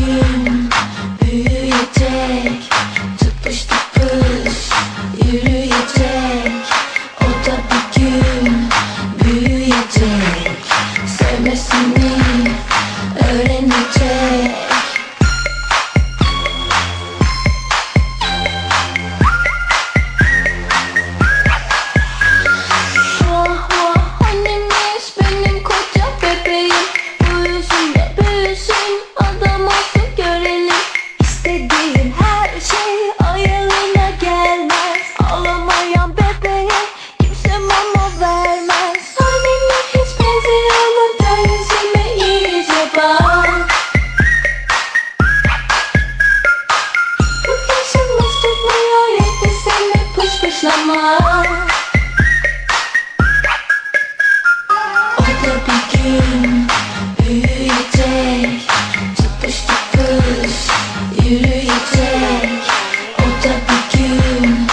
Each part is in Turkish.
gün büyüyecek, tıpış tıpış yürüyecek. O da bir gün büyüyecek, sevmesini öğrenecek. Vah vah annemiş benim koca bebeğim. Uyusun da büyüsün, adam olsun görelim. İstediğin her şey ayağına gelmez. Ağlamayan bebeğe kimse mama vermez. Anneme hiç benziyor mu da yüzüme iyice bak. Bu yaşımız tutmuyor, yetişsene pışpışlama. O da bir gün büyüyecek, tıpış tıpış yürüyecek. O da bir gün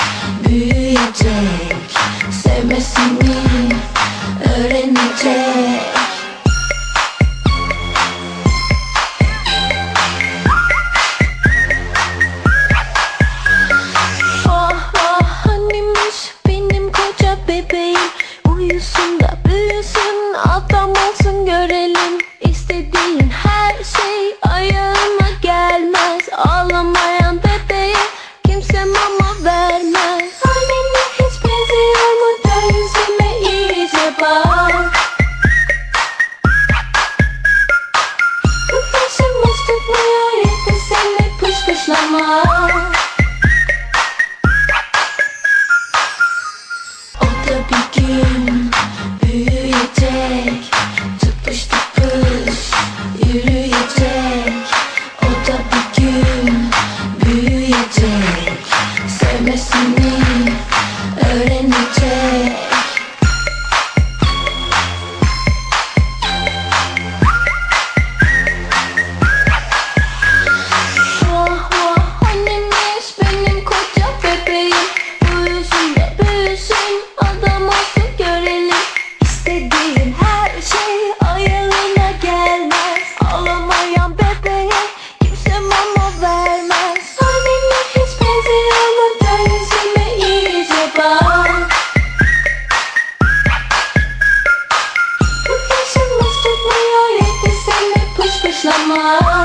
büyüyecek, sevmesini öğrenecek. Vah vah annemiş benim koca bebeğim. Uyusun da büyüsün, adam olsun görelim. İstediğin her şey ayağına gelmez. Ağlamayan bebeğe kimse mama vermez. Anneme hiç benziyor mu da yüzüme iyice bak. Bu yaşımız tutmuyor, yetişsene pışpışlama. O da bir gün büyüyecek, tıpış tıpış yürüyecek. O da bir gün büyüyecek, sevmesini öğrenecek. Vah vah annemiş benim koca bebeğim. Uyusun da büyüsün, adam olsun görelim. İstediğin her şey ayağına gelmez. Ağlamayan bebeğe kimse mama vermez. Anneme hiç benziyor mu da yüzüme iyice bak. Bu yaşımız tutmuyor, yetişsene pışpışlama.